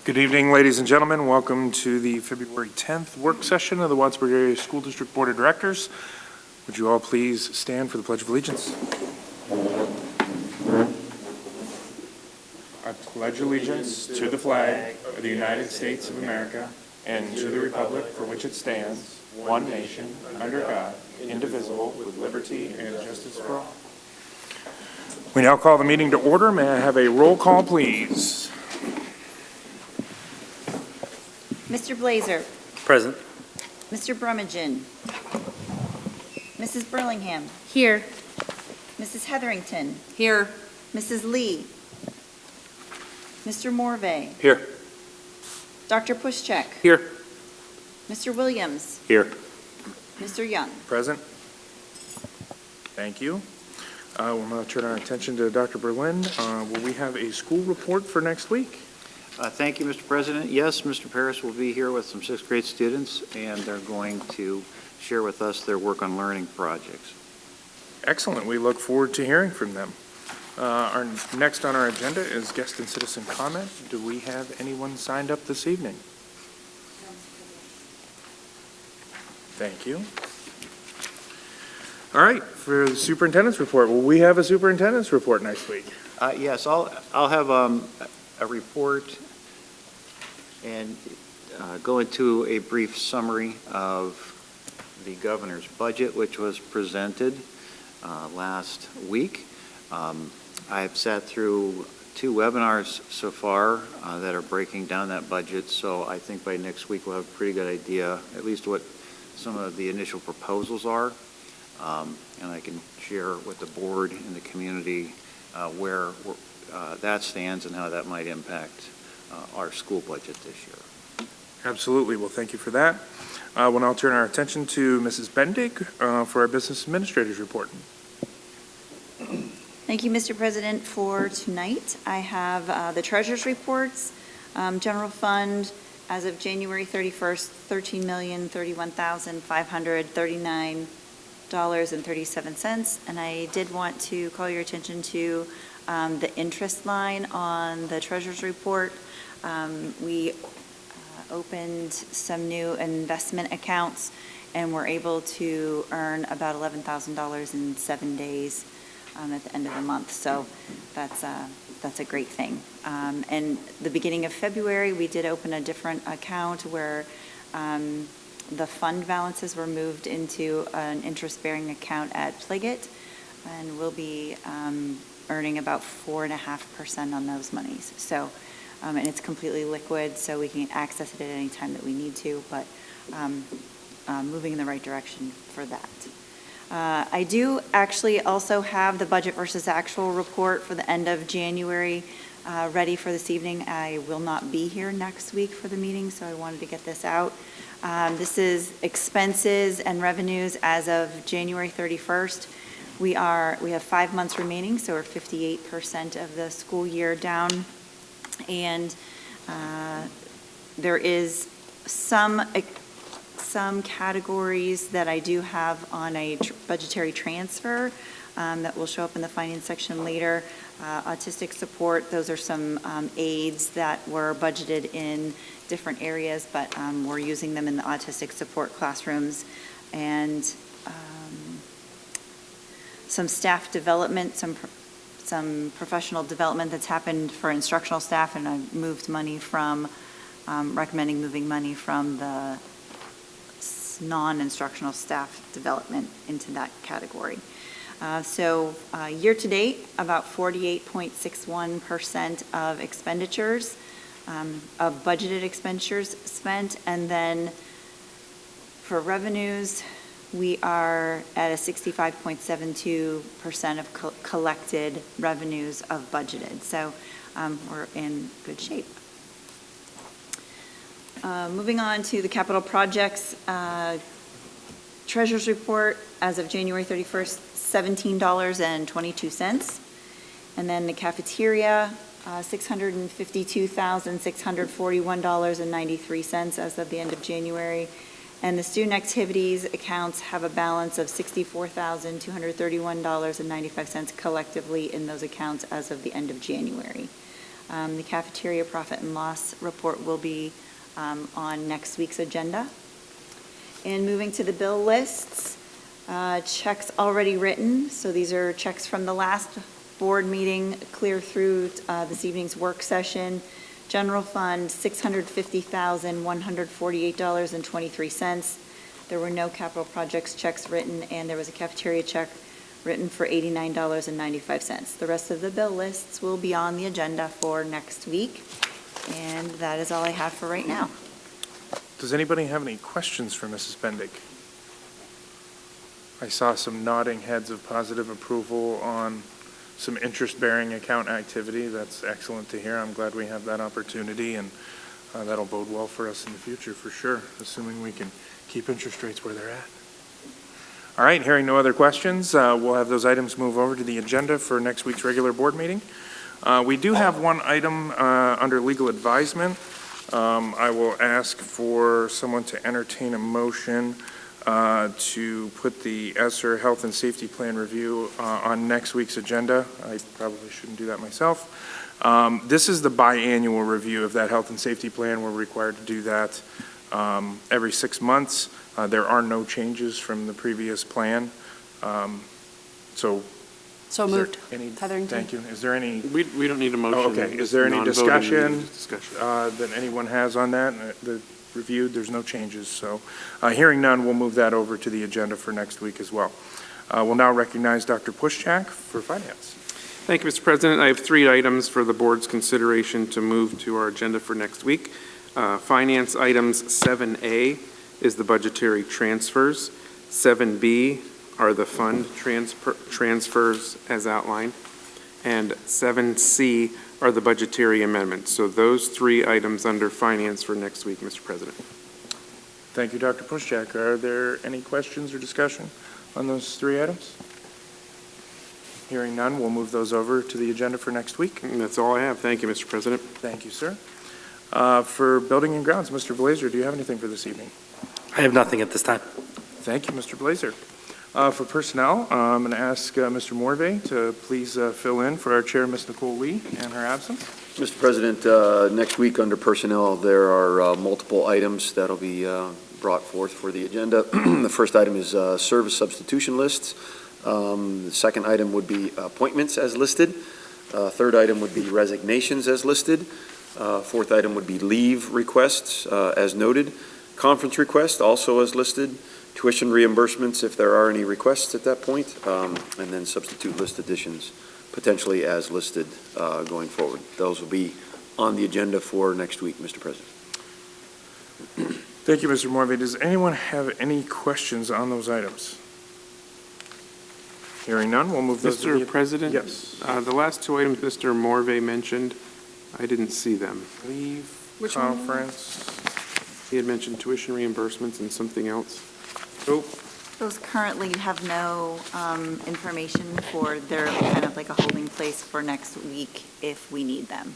Good evening, ladies and gentlemen. Welcome to the February 10th work session of the Wattsburg Area School District Board of Directors. Would you all please stand for the Pledge of Allegiance? I pledge allegiance to the flag of the United States of America and to the republic for which it stands, one nation, under God, indivisible, with liberty and justice for all. We now call the meeting to order. May I have a roll call, please? Mr. Blazer. Present. Mr. Brummagem. Mrs. Burlingham. Here. Mrs. Hetherington. Here. Mrs. Lee. Mr. Morvay. Here. Dr. Puschek. Here. Mr. Williams. Here. Mr. Young. Present. Thank you. We'll now turn our attention to Dr. Berlin. Will we have a school report for next week? Thank you, Mr. President. Yes, Mr. Paris will be here with some sixth grade students, and they're going to share with us their work on learning projects. Excellent. We look forward to hearing from them. Next on our agenda is guest and citizen comment. Do we have anyone signed up this evening? Thank you. All right, for the superintendent's report, will we have a superintendent's report next week? Yes, I'll have a report and go into a brief summary of the governor's budget, which was presented last week. I've sat through 2 webinars so far that are breaking down that budget, so I think by next week we'll have a pretty good idea, at least what some of the initial proposals are, and I can share with the board and the community where that stands and how that might impact our school budget this year. Absolutely. Well, thank you for that. We'll now turn our attention to Mrs. Bendig for our business administrator's report. Thank you, Mr. President, for tonight. I have the treasurer's reports. General fund, as of January 31st, $13,031,539.37. And I did want to call your attention to the interest line on the treasurer's report. We opened some new investment accounts and were able to earn about $11,000 in 7 days at the end of the month. So that's a great thing. And the beginning of February, we did open a different account where the fund balances were moved into an interest-bearing account at Pliget, and we'll be earning about 4.5% on those monies. So, and it's completely liquid, so we can access it at any time that we need to, but moving in the right direction for that. I do actually also have the budget versus actual report for the end of January ready for this evening. I will not be here next week for the meeting, so I wanted to get this out. This is expenses and revenues as of January 31st. We have 5 months remaining, so we're 58% of the school year down. And there is some categories that I do have on a budgetary transfer that will show up in the finance section later. Autistic support, those are some aids that were budgeted in different areas, but we're using them in the autistic support classrooms. And some staff development, some professional development that's happened for instructional staff, and I've moved money from, recommending moving money from the non-instructional staff development into that category. So year to date, about 48.61% of expenditures, of budgeted expenditures spent, and then for revenues, we are at a 65.72% of collected revenues of budgeted. So we're in good shape. Moving on to the capital projects, treasurer's report as of January 31st, $17.22. And then the cafeteria, $652,641.93 as of the end of January. And the student activities accounts have a balance of $64,231.95 collectively in those accounts as of the end of January. The cafeteria profit and loss report will be on next week's agenda. And moving to the bill lists, checks already written. So these are checks from the last board meeting clear through this evening's work session. General fund, $650,148.23. There were no capital projects checks written, and there was a cafeteria check written for $89.95. The rest of the bill lists will be on the agenda for next week, and that is all I have for right now. Does anybody have any questions for Mrs. Bendig? I saw some nodding heads of positive approval on some interest-bearing account activity. That's excellent to hear. I'm glad we have that opportunity, and that'll bode well for us in the future for sure, assuming we can keep interest rates where they're at. All right, hearing no other questions, we'll have those items move over to the agenda for next week's regular board meeting. We do have one item under legal advisement. I will ask for someone to entertain a motion to put the ESSER Health and Safety Plan Review on next week's agenda. I probably shouldn't do that myself. This is the biannual review of that health and safety plan. We're required to do that every 6 months. There are no changes from the previous plan. So moved. Thank you. Is there any? We don't need a motion. Oh, okay. Is there any discussion that anyone has on that? The reviewed, there's no changes. So hearing none, we'll move that over to the agenda for next week as well. We'll now recognize Dr. Pushchak for finance. Thank you, Mr. President. I have 3 items for the board's consideration to move to our agenda for next week. Finance items 7A is the budgetary transfers. 7B are the fund transfers as outlined. And 7C are the budgetary amendments. So those 3 items under finance for next week, Mr. President. Thank you, Dr. Pushchak. Are there any questions or discussion on those 3 items? Hearing none, we'll move those over to the agenda for next week. And that's all I have. Thank you, Mr. President. Thank you, sir. For Building and Grounds, Mr. Blazer, do you have anything for this evening? I have nothing at this time. Thank you, Mr. Blazer. For Personnel, I'm going to ask Mr. Morvay to please fill in for our chair, Ms. Nicole Lee, in her absence. Mr. President, next week under Personnel, there are multiple items that'll be brought forth for the agenda. The first item is service substitution lists. The second item would be appointments as listed. Third item would be resignations as listed. Fourth item would be leave requests as noted. Conference requests also as listed. Tuition reimbursements if there are any requests at that point. And then substitute list additions potentially as listed going forward. Those will be on the agenda for next week, Mr. President. Thank you, Mr. Morvay. Does anyone have any questions on those items? Hearing none, we'll move those to Mr. the... President? Yes. The last 2 items Mr. Morvay mentioned, I didn't see them. Leave, Which one? conference. He had mentioned tuition reimbursements and something else. Oh, Those currently have no information for, they're kind of like a holding place for next week if we need them.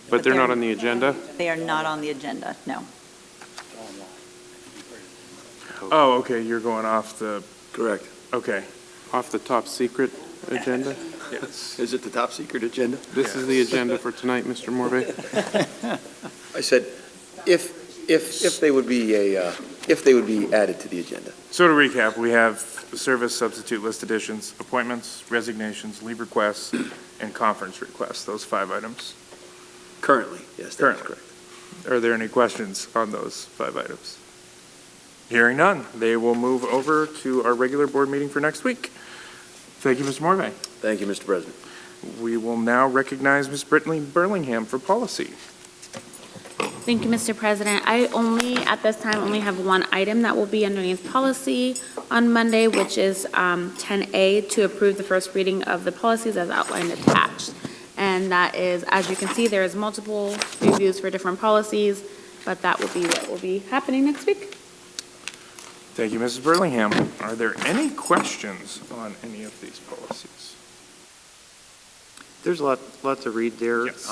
But they're not on the agenda? They are not on the agenda, no. oh, okay, you're going off the... Correct. Okay. Off the top secret agenda? Yes. Is it the top secret agenda? This is the agenda for tonight, Mr. Morvay. I said, if they would be added to the agenda. So to recap, we have service substitute list additions, appointments, resignations, leave requests, and conference requests, those 5 items. Currently, yes, that's correct. Are there any questions on those 5 items? Hearing none, they will move over to our regular board meeting for next week. Thank you, Mr. Morvay. Thank you, Mr. President. We will now recognize Ms. Brittany Burlingham for policy. Thank you, Mr. President. I at this time, only have one item that will be underneath policy on Monday, which is 10A, to approve the first reading of the policies as outlined attached. And that is, as you can see, there is multiple reviews for different policies, but that will be what will be happening next week. Thank you, Mrs. Burlingham. Are there any questions on any of these policies? There's a lot to read there. Yes.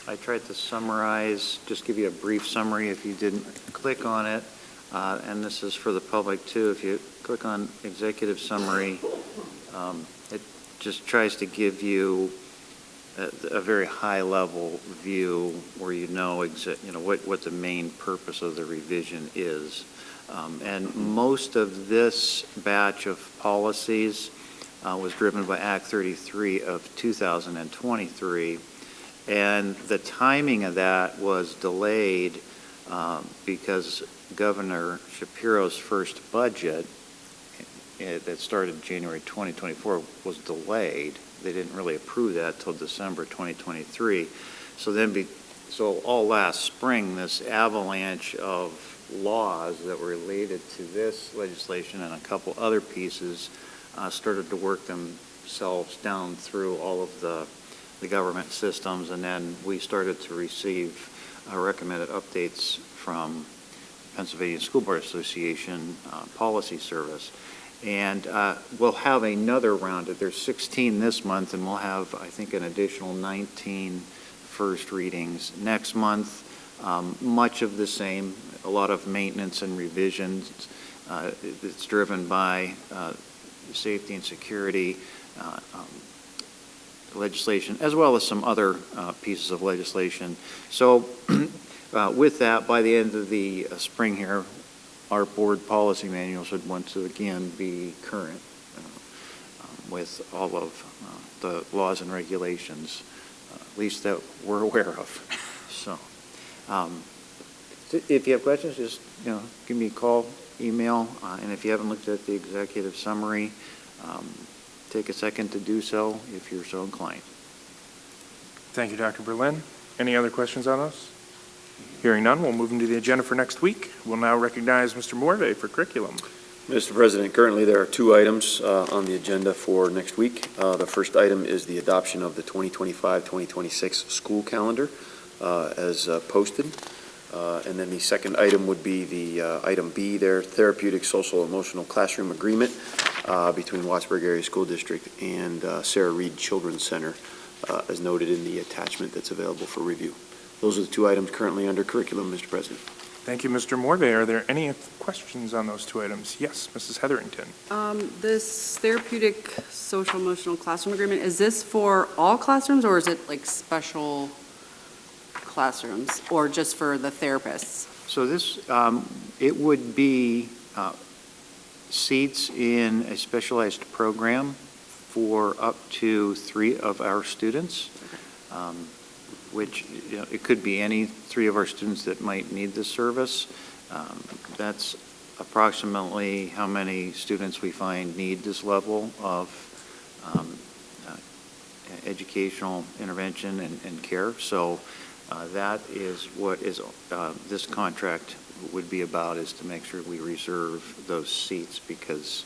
I tried to summarize, just give you a brief summary if you didn't click on it. And this is for the public too. If you click on executive summary, it just tries to give you a very high-level view where you know what the main purpose of the revision is. And most of this batch of policies was driven by Act 33 of 2023, and the timing of that was delayed because Governor Shapiro's first budget that started January 2024 was delayed. They didn't really approve that till December 2023. So all last spring, this avalanche of laws that were related to this legislation and a couple other pieces started to work themselves down through all of the government systems, and then we started to receive recommended updates from Pennsylvania School Board Association Policy Service. And we'll have another round. There's 16 this month, and we'll have, I think, an additional 19 first readings next month. Much of the same, a lot of maintenance and revisions. It's driven by safety and security legislation, as well as some other pieces of legislation. So with that, by the end of the spring here, our board policy manual should once again be current with all of the laws and regulations, at least that we're aware of. So if you have questions, just give me a call, email, and if you haven't looked at the executive summary, take a second to do so if you're so inclined. Thank you, Dr. Berlin. Any other questions on those? Hearing none, we'll move into the agenda for next week. We'll now recognize Mr. Morvay for curriculum. Mr. President, currently there are 2 items on the agenda for next week. The first item is the adoption of the 2025-2026 school calendar as posted. And then the second item would be the item B there, therapeutic social emotional classroom agreement between Wattsburg Area School District and Sarah Reed Children's Center, as noted in the attachment that's available for review. Those are the 2 items currently under curriculum, Mr. President. Thank you, Mr. Morvay. Are there any questions on those 2 items? Yes, Mrs. Hetherington. This therapeutic social emotional classroom agreement, is this for all classrooms, or is it like special classrooms, or just for the therapists? So this, it would be seats in a specialized program for up to 3 of our students, which it could be any 3 of our students that might need this service. That's approximately how many students we find need this level of educational intervention and care. So that is what this contract would be about, is to make sure we reserve those seats, because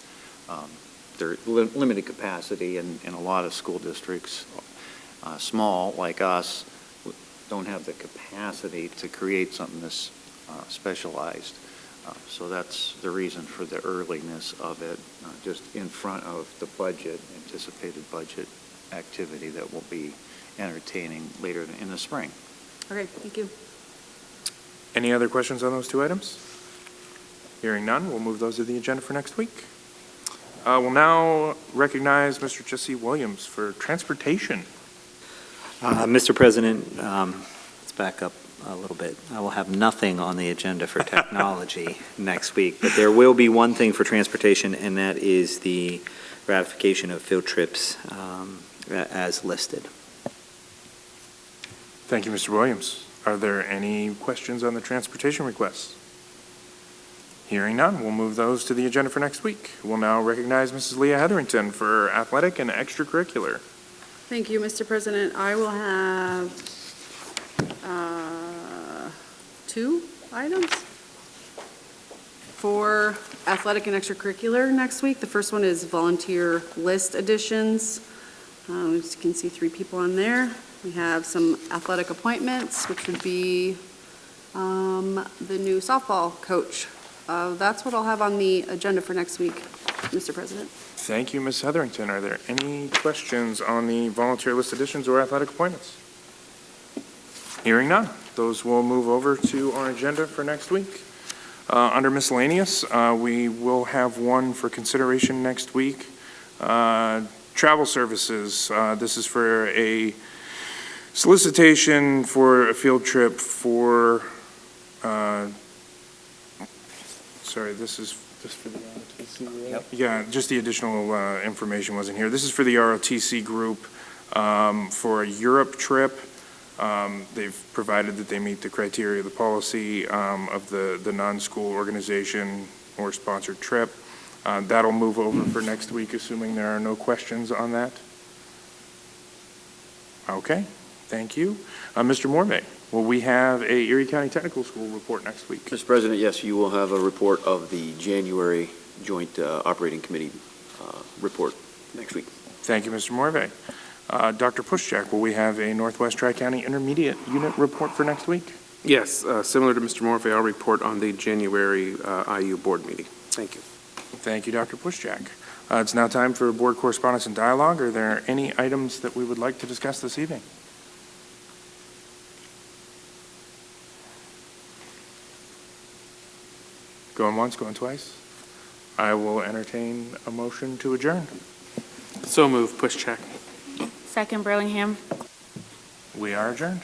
they're limited capacity, and a lot of school districts, small like us, don't have the capacity to create something this specialized. So that's the reason for the earliness of it, just in front of the anticipated budget activity that we'll be entertaining later in the spring. Okay, thank you. Any other questions on those 2 items? Hearing none, we'll move those to the agenda for next week. We'll now recognize Mr. Jesse Williams for transportation. Mr. President, let's back up a little bit. I will have nothing on the agenda for technology next week, but there will be one thing for transportation, and that is the ratification of field trips as listed. Thank you, Mr. Williams. Are there any questions on the transportation requests? Hearing none, we'll move those to the agenda for next week. We'll now recognize Mrs. Leah Hetherington for athletic and extracurricular. Thank you, Mr. President. I will have 2 items for athletic and extracurricular next week. The first one is volunteer list additions. As you can see, 3 people on there. We have some athletic appointments, which would be the new softball coach. That's what I'll have on the agenda for next week, Mr. President. Thank you, Ms. Hetherington. Are there any questions on the volunteer list additions or athletic appointments? Hearing none, those will move over to our agenda for next week. Under miscellaneous, we will have one for consideration next week. Travel services, this is for a Solicitation for a field trip for, sorry, this is just for the ROTC, right? Yep. Yeah, just the additional information wasn't here. This is for the ROTC group for a Europe trip. They've provided that they meet the criteria of the policy of the non-school organization or sponsored trip. That'll move over for next week, assuming there are no questions on that. Okay, thank you. Mr. Morvay, will we have a Erie County Technical School report next week? Mr. President, yes, you will have a report of the January Joint Operating Committee report next week. Thank you, Mr. Morvay. Dr. Pushchak, will we have a Northwest Tri-County Intermediate Unit report for next week? Yes, similar to Mr. Morphy, I'll report on the January IU board meeting. Thank you. Thank you, Dr. Pushchak. It's now time for board correspondence and dialogue. Are there any items that we would like to discuss this evening? Going once, going twice? I will entertain a motion to adjourn. So move, push check. Second, Burlingham. We are adjourned.